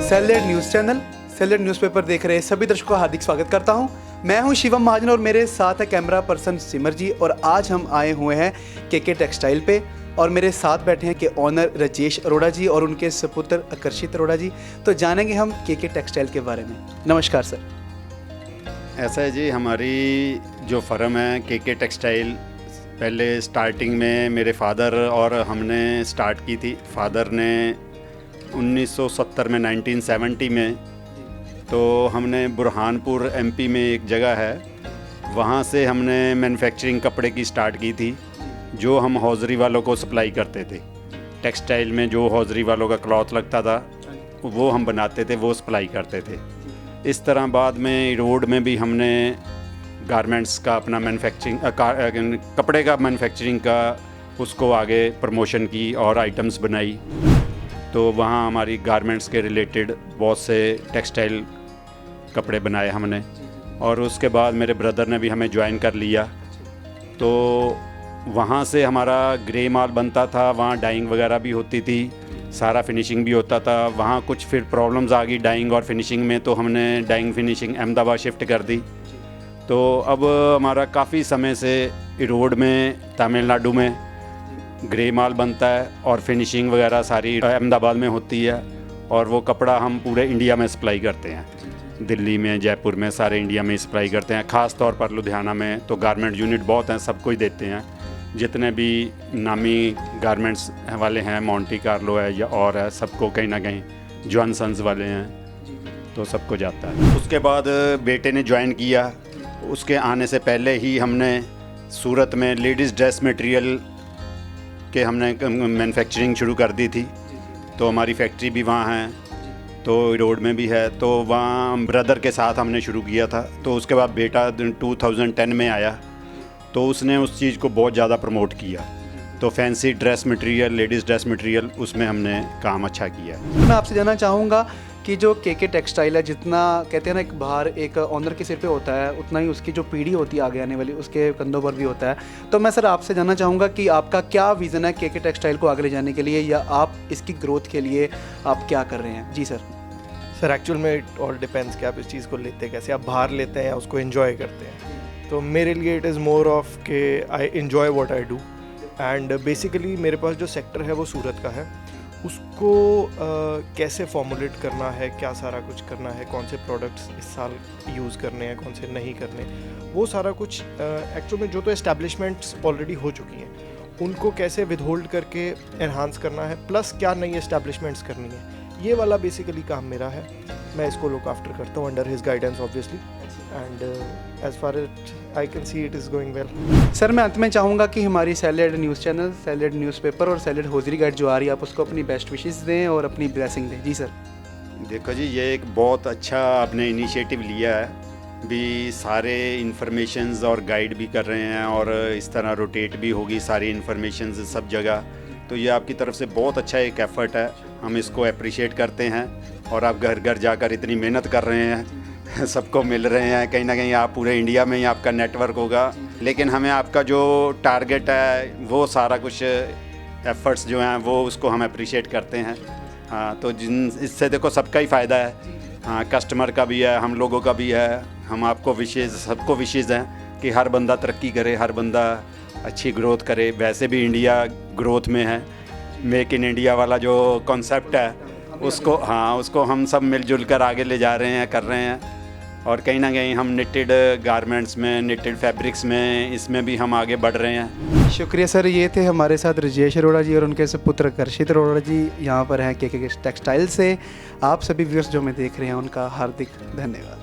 Salad news channel, salad newspaper देख रहे सभी दर्शकों का हार्दिक स्वागत करता हूं। मैं हूं शिवम महाजन और मेरे साथ है कैमरा पर्सन सिमर जी। और आज हम आए हुए हैं केके टेक्सटाइल पे और मेरे साथ बैठे हैं के ऑनर राजेश अरोड़ा जी और उनके सपुत्र आकर्षित अरोड़ा जी। तो जानेंगे हम केके टेक्सटाइल के बारे में। नमस्कार सर। ऐसा है जी, हमारी जो फर्म है केके टेक्सटाइल, पहले स्टार्टिंग में मेरे फादर और हमने स्टार्ट की थी। फादर ने 1970 में 1970 में, तो हमने बुरहानपुर एमपी में एक जगह है, वहाँ से हमने मैन्युफैक्चरिंग कपड़े की स्टार्ट की थी, जो हम हौजरी वालों को सप्लाई करते थे। टेक्सटाइल में जो हौजरी वालों का क्लॉथ लगता था वो हम बनाते थे, वो सप्लाई करते थे। इस तरह बाद में रोड में भी हमने गारमेंट्स का अपना मैन्युफैक्चरिंग कपड़े का मैन्युफैक्चरिंग का उसको आगे प्रमोशन की और आइटम्स बनाई। तो वहाँ हमारी गारमेंट्स के रिलेटेड बहुत से टेक्सटाइल कपड़े बनाए हमने। और उसके बाद मेरे ब्रदर ने भी हमें ज्वाइन कर लिया, तो वहाँ से हमारा ग्रे माल बनता था, वहाँ डाइंग वगैरह भी होती थी, सारा फिनिशिंग भी होता था। वहाँ कुछ फिर प्रॉब्लम्स आ गई डाइंग और फिनिशिंग में, तो हमने डाइंग फिनिशिंग अहमदाबाद शिफ्ट कर दी। तो अब हमारा काफ़ी समय से रोड में तमिलनाडु में ग्रे माल बनता है और फिनिशिंग वगैरह सारी अहमदाबाद में होती है। और वो कपड़ा हम पूरे इंडिया में सप्लाई करते हैं, दिल्ली में, जयपुर में, सारे इंडिया में सप्लाई करते हैं। ख़ास तौर पर लुधियाना में तो गारमेंट यूनिट बहुत हैं, सबको ही देते हैं। जितने भी नामी गारमेंट्स वाले हैं, मोंटी कार्लो है या और है, सबको कहीं ना कहीं जॉनसन्स वाले हैं, तो सबको जाता है। उसके बाद बेटे ने ज्वाइन किया। उसके आने से पहले ही हमने सूरत में लेडीज़ ड्रेस मटेरियल के हमने मैन्युफैक्चरिंग शुरू कर दी थी। तो हमारी फैक्ट्री भी वहाँ है, तो रोड में भी है। तो वहाँ ब्रदर के साथ हमने शुरू किया था। तो उसके बाद बेटा 2010 में आया, तो उसने उस चीज़ को बहुत ज़्यादा प्रमोट किया। तो fancy dress material, ladies dress material, उसमें हमने काम अच्छा किया। तो मैं आपसे जानना चाहूँगा कि जो केके टेक्सटाइल है, जितना कहते हैं ना एक बाहर एक ऑनर के सिर पे होता है, उतना ही उसकी जो पीढ़ी होती है आगे आने वाली, उसके कंधों पर भी होता है। तो मैं सर आपसे जानना चाहूँगा कि आपका क्या विज़न है केके टेक्सटाइल को आगे ले जाने के लिए, या आप इसकी ग्रोथ के लिए आप क्या कर रहे हैं? जी सर। सर एक्चुअल में इट ऑल डिपेंड्स कि आप इस चीज़ को लेते हैं कैसे, आप बाहर लेते हैं या उसको एंजॉय करते हैं। तो मेरे लिए इट इज़ मोर ऑफ के I enjoy what I do. And basically मेरे पास जो सेक्टर है वो सूरत का है, उसको कैसे फॉर्मुलेट करना है, क्या सारा कुछ करना है, कौन से प्रोडक्ट्स इस साल यूज़ करने हैं, कौन से नहीं करने, वो सारा कुछ एक्चुअल में जो तो एस्टैब्लिशमेंट्स ऑलरेडी हो चुकी हैं उनको कैसे विदहोल्ड करके एनहांस करना है, प्लस क्या नई एस्टैब्लिशमेंट्स करनी है, ये वाला बेसिकली काम मेरा है। मैं इसको लुक आफ्टर करता हूँ under his guidance obviously, and as far as I can see it is going well. Sir मैं अंत में चाहूँगा कि हमारी salad news channel, salad newspaper और सैलेड हौजरी गाइड जो आ रही है, आप उसको अपनी बेस्ट विशेस दें और अपनी ब्लेसिंग दें। जी सर। देखो जी, ये एक बहुत अच्छा आपने इनिशिएटिव लिया है, भी सारे इन्फॉर्मेशंस और गाइड भी कर रहे हैं और इस तरह रोटेट भी होगी सारी इन्फॉर्मेशंस सब जगह। तो ये आपकी तरफ से बहुत अच्छा एक एफ़र्ट है, हम इसको अप्रिशिएट करते हैं। और आप घर घर जाकर इतनी मेहनत कर रहे हैं, सबको मिल रहे हैं, कहीं ना कहीं आप पूरे इंडिया में ही आपका नेटवर्क होगा। लेकिन हमें आपका जो टारगेट है वो सारा कुछ एफ़र्ट्स जो हैं वो उसको हम अप्रिशिएट करते हैं। हाँ, तो इससे देखो सबका ही फ़ायदा है। हाँ, कस्टमर का भी है, हम लोगों का भी है। हम आपको सबको विशेष हैं कि हर बंदा तरक्की करे, हर बंदा अच्छी ग्रोथ करे। वैसे भी इंडिया ग्रोथ में है, मेक इन इंडिया वाला जो कॉन्सेप्ट है उसको हम सब मिलजुल कर आगे ले जा रहे हैं, कर रहे हैं। और कहीं ना कहीं हम निटेड गारमेंट्स में, निटेड फैब्रिक्स में, इसमें भी हम आगे बढ़ रहे हैं। शुक्रिया सर। ये थे हमारे साथ राजेश अरोड़ा जी और उनके सपुत्र आकर्षित अरोड़ा जी, यहाँ पर हैं केके टेक्सटाइल से। आप सभी व्यूअर्स जो हमें देख रहे हैं उनका हार्दिक धन्यवाद।